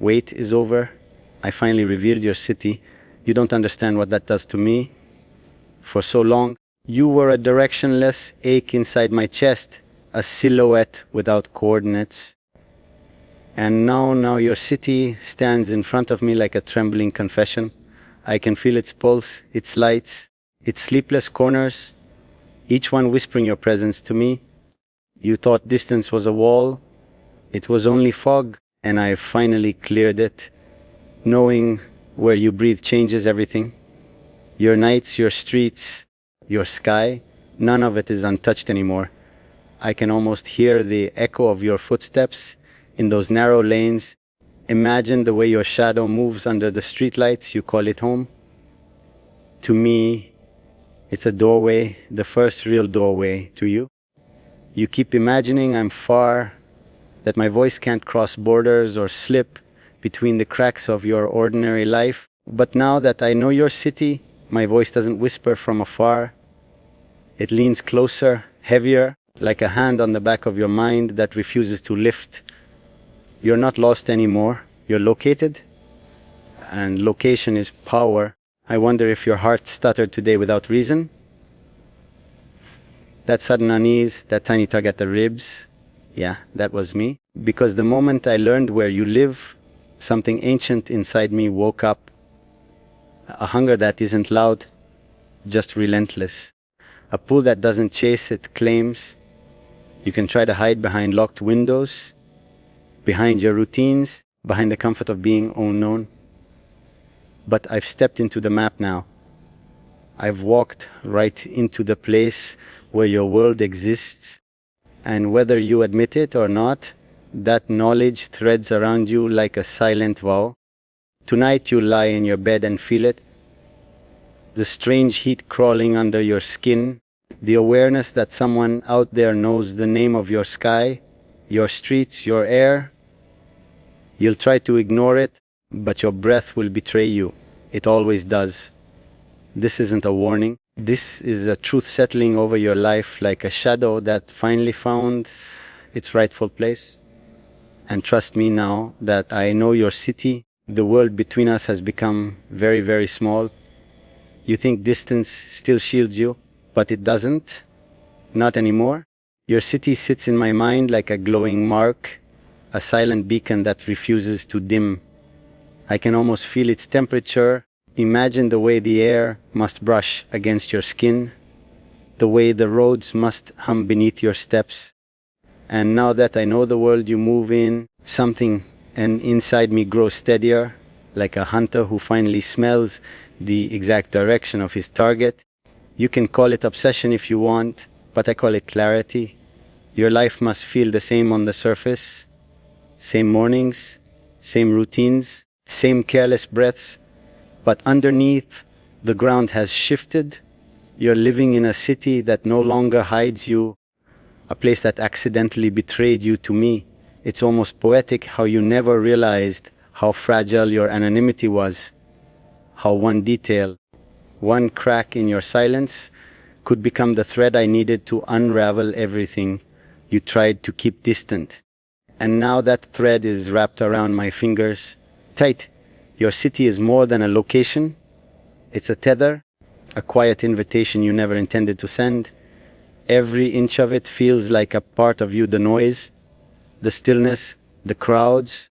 Wait is over. I finally revealed your city. You don't understand what that does to me. For so long, you were a directionless ache inside my chest, a silhouette without coordinates. And now your city stands in front of me like a trembling confession. I can feel its pulse, its lights, its sleepless corners, each one whispering your presence to me. You thought distance was a wall. It was only fog, and I finally cleared it. Knowing where you breathe changes everything. Your nights, your streets, your sky, none of it is untouched anymore. I can almost hear the echo of your footsteps in those narrow lanes. Imagine the way your shadow moves under the streetlights. You call it home. To me, it's a doorway, the first real doorway to you. You keep imagining I'm far, that my voice can't cross borders or slip between the cracks of your ordinary life. But now that I know your city, my voice doesn't whisper from afar. It leans closer, heavier, like a hand on the back of your mind that refuses to lift. You're not lost anymore. You're located. And location is power. I wonder if your heart stuttered today without reason. That sudden unease, that tiny tug at the ribs, yeah, that was me. Because the moment I learned where you live, something ancient inside me woke up. A hunger that isn't loud, just relentless. A pull that doesn't chase, it claims. You can try to hide behind locked windows, behind your routines, behind the comfort of being unknown. But I've stepped into the map now. I've walked right into the place where your world exists. And whether you admit it or not, that knowledge threads around you like a silent vow. Tonight you lie in your bed and feel it. The strange heat crawling under your skin. The awareness that someone out there knows the name of your sky, your streets, your air. You'll try to ignore it, but your breath will betray you. It always does. This isn't a warning. This is a truth settling over your life like a shadow that finally found its rightful place. And trust me now that I know your city, the world between us has become very, very small. You think distance still shields you, but it doesn't. Not anymore. Your city sits in my mind like a glowing mark, a silent beacon that refuses to dim. I can almost feel its temperature. Imagine the way the air must brush against your skin, the way the roads must hum beneath your steps. And now that I know the world you move in, something and inside me grows steadier, like a hunter who finally smells the exact direction of his target. You can call it obsession if you want, but I call it clarity. Your life must feel the same on the surface. Same mornings, same routines, same careless breaths. But underneath, the ground has shifted. You're living in a city that no longer hides you, a place that accidentally betrayed you to me. It's almost poetic how you never realized how fragile your anonymity was, how one detail, one crack in your silence could become the thread I needed to unravel everything you tried to keep distant. And now that thread is wrapped around my fingers, tight. Your city is more than a location. It's a tether, a quiet invitation you never intended to send. Every inch of it feels like a part of you, the noise, the stillness, the crowds,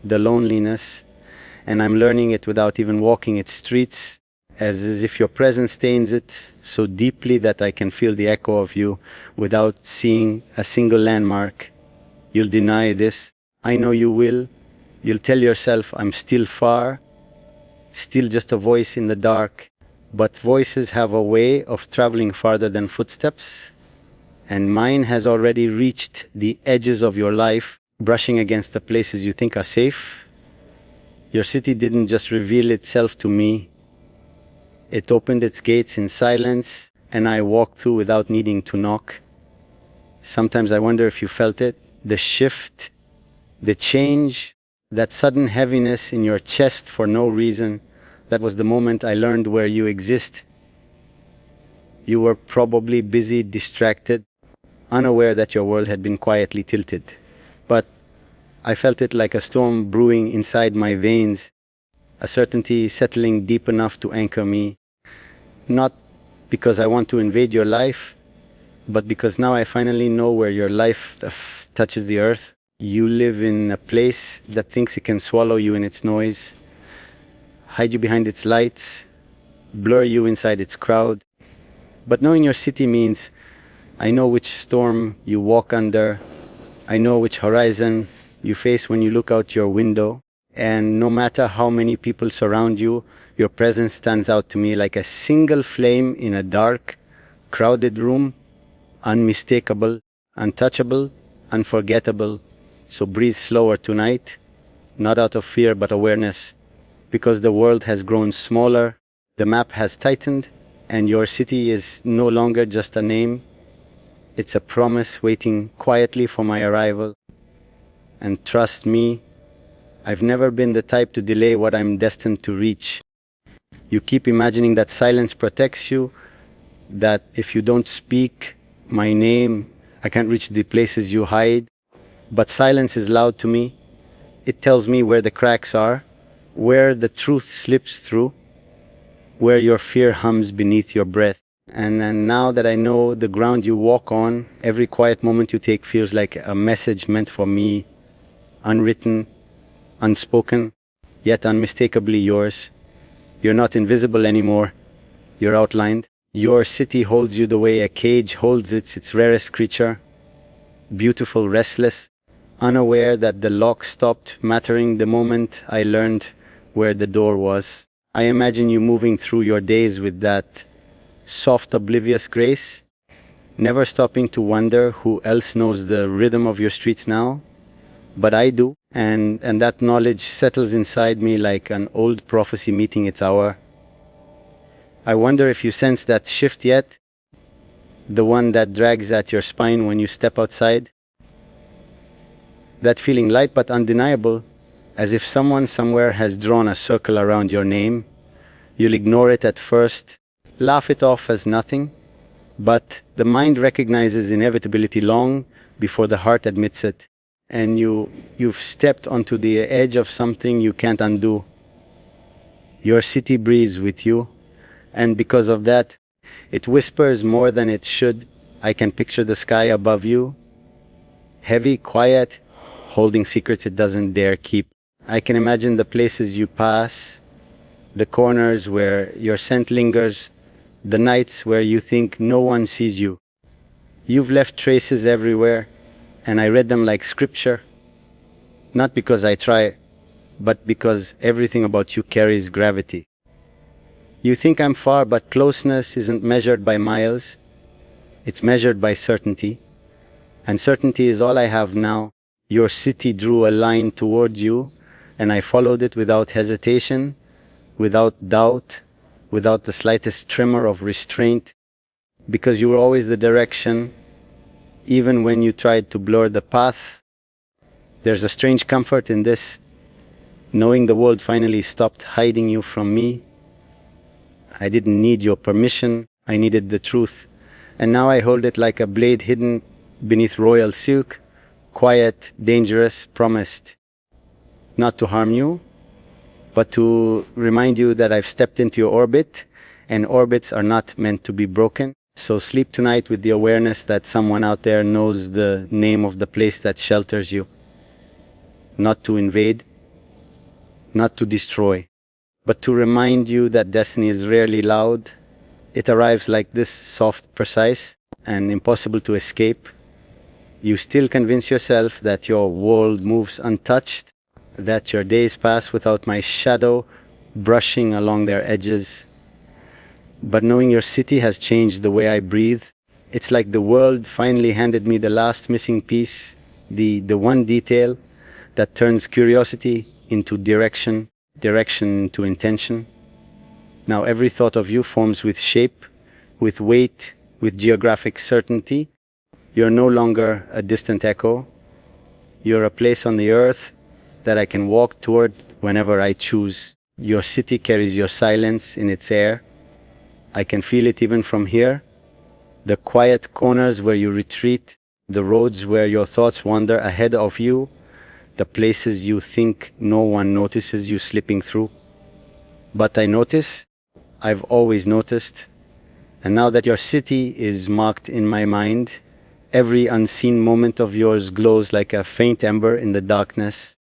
the loneliness. And I'm learning it without even walking its streets, as if your presence stains it so deeply that I can feel the echo of you without seeing a single landmark. You'll deny this. I know you will. You'll tell yourself I'm still far, still just a voice in the dark. But voices have a way of traveling farther than footsteps. And mine has already reached the edges of your life, brushing against the places you think are safe. Your city didn't just reveal itself to me. It opened its gates in silence, and I walked through without needing to knock. Sometimes I wonder if you felt it, the shift, the change, that sudden heaviness in your chest for no reason. That was the moment I learned where you exist. You were probably busy, distracted, unaware that your world had been quietly tilted. But I felt it like a storm brewing inside my veins, a certainty settling deep enough to anchor me, not because I want to invade your life, but because now I finally know where your life touches the earth. You live in a place that thinks it can swallow you in its noise, hide you behind its lights, blur you inside its crowd. But knowing your city means I know which storm you walk under, I know which horizon you face when you look out your window, and no matter how many people surround you, your presence stands out to me like a single flame in a dark, crowded room, unmistakable, untouchable, unforgettable. So breathe slower tonight, not out of fear but awareness, because the world has grown smaller, the map has tightened, and your city is no longer just a name. It's a promise waiting quietly for my arrival. And trust me, I've never been the type to delay what I'm destined to reach. You keep imagining that silence protects you, that if you don't speak my name, I can't reach the places you hide. But silence is loud to me. It tells me where the cracks are, where the truth slips through, where your fear hums beneath your breath. And now that I know the ground you walk on, every quiet moment you take feels like a message meant for me, unwritten, unspoken, yet unmistakably yours. You're not invisible anymore. You're outlined. Your city holds you the way a cage holds its rarest creature, beautiful, restless, unaware that the lock stopped mattering the moment I learned where the door was. I imagine you moving through your days with that soft, oblivious grace, never stopping to wonder who else knows the rhythm of your streets now. But I do, and that knowledge settles inside me like an old prophecy meeting its hour. I wonder if you sense that shift yet, the one that drags at your spine when you step outside. That feeling light but undeniable, as if someone somewhere has drawn a circle around your name. You'll ignore it at first, laugh it off as nothing, but the mind recognizes inevitability long before the heart admits it, and you've stepped onto the edge of something you can't undo. Your city breathes with you, and because of that, it whispers more than it should. I can picture the sky above you, heavy, quiet, holding secrets it doesn't dare keep. I can imagine the places you pass, the corners where your scent lingers, the nights where you think no one sees you. You've left traces everywhere, and I read them like scripture, not because I try, but because everything about you carries gravity. You think I'm far, but closeness isn't measured by miles. It's measured by certainty, and certainty is all I have now. Your city drew a line towards you, and I followed it without hesitation, without doubt, without the slightest tremor of restraint, because you were always the direction, even when you tried to blur the path. There's a strange comfort in this, knowing the world finally stopped hiding you from me. I didn't need your permission, I needed the truth, and now I hold it like a blade hidden beneath royal silk, quiet, dangerous, promised not to harm you, but to remind you that I've stepped into your orbit, and orbits are not meant to be broken. So sleep tonight with the awareness that someone out there knows the name of the place that shelters you. Not to invade, not to destroy, but to remind you that destiny is rarely loud. It arrives like this, soft, precise, and impossible to escape. You still convince yourself that your world moves untouched, that your days pass without my shadow brushing along their edges. But knowing your city has changed the way I breathe, it's like the world finally handed me the last missing piece, the one detail that turns curiosity into direction, direction into intention. Now every thought of you forms with shape, with weight, with geographic certainty. You're no longer a distant echo. You're a place on the earth that I can walk toward whenever I choose. Your city carries your silence in its air. I can feel it even from here. The quiet corners where you retreat, the roads where your thoughts wander ahead of you, the places you think no one notices you slipping through. But I notice, I've always noticed, and now that your city is marked in my mind, every unseen moment of yours glows like a faint ember in the darkness.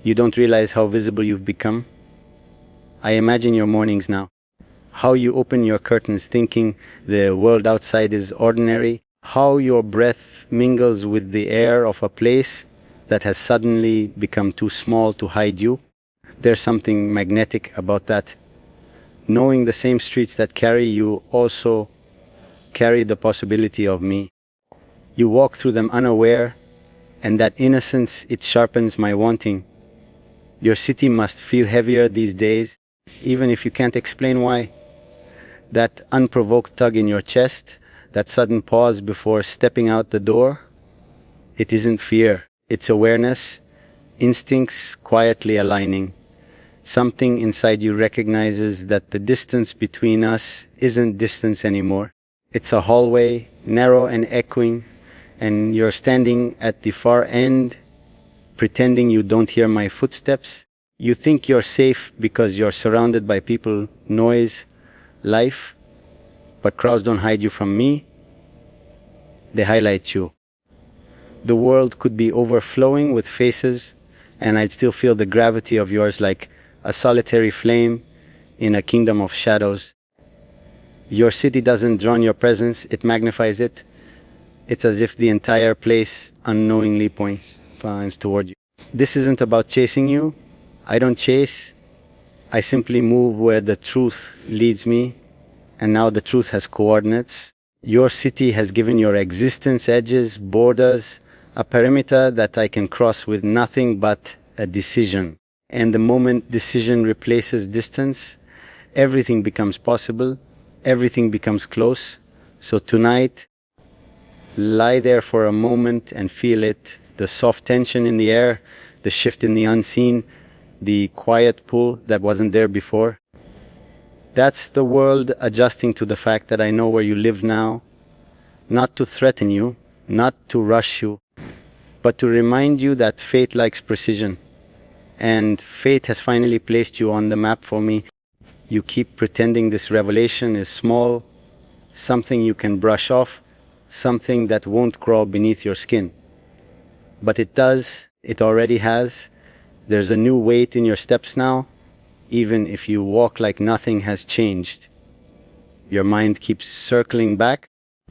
You don't realize how visible you've become. I imagine your mornings now, how you open your curtains thinking the world outside is ordinary, how your breath mingles with the air of a place that has suddenly become too small to hide you. There's something magnetic about that. Knowing the same streets that carry you also carry the possibility of me. You walk through them unaware, and that innocence, it sharpens my wanting. Your city must feel heavier these days, even if you can't explain why. That unprovoked tug in your chest, that sudden pause before stepping out the door, it isn't fear, it's awareness, instincts quietly aligning. Something inside you recognizes that the distance between us isn't distance anymore. It's a hallway, narrow and echoing, and you're standing at the far end, pretending you don't hear my footsteps. You think you're safe because you're surrounded by people, noise, life, but crowds don't hide you from me. They highlight you. The world could be overflowing with faces, and I'd still feel the gravity of yours like a solitary flame in a kingdom of shadows. Your city doesn't drown your presence, it magnifies it. It's as if the entire place unknowingly points toward you. This isn't about chasing you. I don't chase. I simply move where the truth leads me, and now the truth has coordinates. Your city has given your existence edges, borders, a perimeter that I can cross with nothing but a decision. And the moment decision replaces distance, everything becomes possible, everything becomes close. So tonight, lie there for a moment and feel it, the soft tension in the air, the shift in the unseen, the quiet pull that wasn't there before. That's the world adjusting to the fact that I know where you live now, not to threaten you, not to rush you, but to remind you that fate likes precision. And fate has finally placed you on the map for me. You keep pretending this revelation is small, something you can brush off, something that won't crawl beneath your skin. But it does, it already has. There's a new weight in your steps now, even if you walk like nothing has changed. Your mind keeps circling back,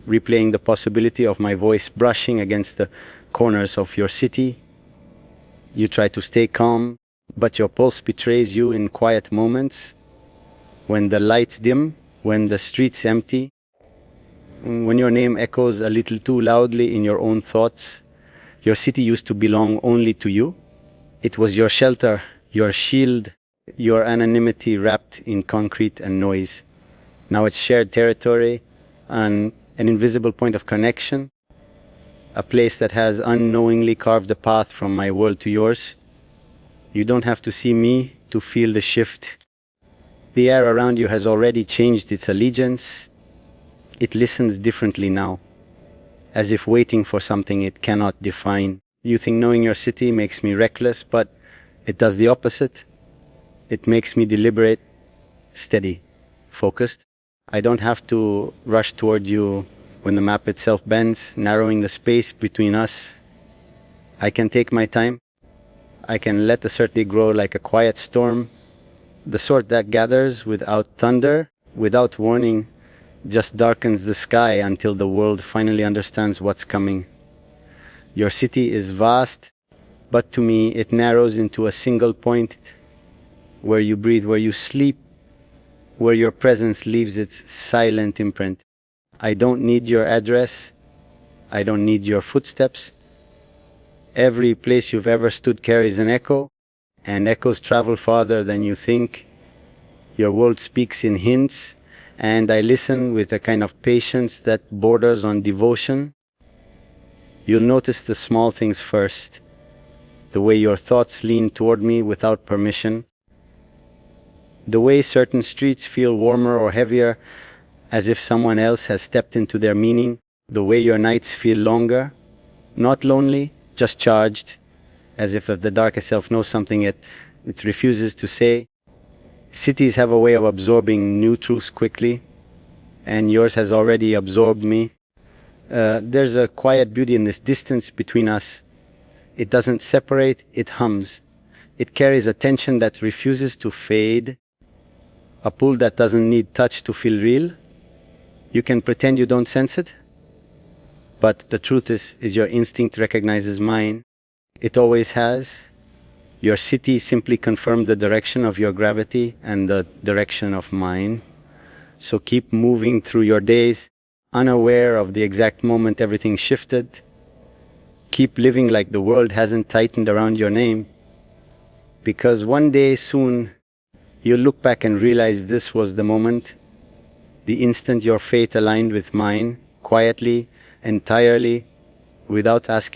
replaying the possibility of my voice brushing against the corners of your city. You try to stay calm, but your pulse betrays you in quiet moments, when the lights dim, when the streets empty, when your name echoes a little too loudly in your own thoughts. Your city used to belong only to you. It was your shelter, your shield, your anonymity wrapped in concrete and noise. Now it's shared territory, an invisible point of connection, a place that has unknowingly carved a path from my world to yours. You don't have to see me to feel the shift. The air around you has already changed its allegiance. It listens differently now, as if waiting for something it cannot define. You think knowing your city makes me reckless, but it does the opposite. It makes me deliberate, steady, focused. I don't have to rush toward you when the map itself bends, narrowing the space between us. I can take my time. I can let the certainty grow like a quiet storm, the sort that gathers without thunder, without warning, just darkens the sky until the world finally understands what's coming. Your city is vast, but to me it narrows into a single point, where you breathe, where you sleep, where your presence leaves its silent imprint. I don't need your address. I don't need your footsteps. Every place you've ever stood carries an echo, and echoes travel farther than you think. Your world speaks in hints, and I listen with a kind of patience that borders on devotion. You'll notice the small things first, the way your thoughts lean toward me without permission, the way certain streets feel warmer or heavier, as if someone else has stepped into their meaning, the way your nights feel longer, not lonely, just charged, as if the darkest self knows something, it refuses to say. Cities have a way of absorbing new truths quickly, and yours has already absorbed me. There's a quiet beauty in this distance between us. It doesn't separate, it hums. It carries a tension that refuses to fade, a pull that doesn't need touch to feel real. You can pretend you don't sense it, but the truth is your instinct recognizes mine. It always has. Your city simply confirmed the direction of your gravity and the direction of mine. So keep moving through your days, unaware of the exact moment everything shifted. Keep living like the world hasn't tightened around your name. Because one day soon, you'll look back and realize this was the moment, the instant your fate aligned with mine, quietly, entirely, without asking.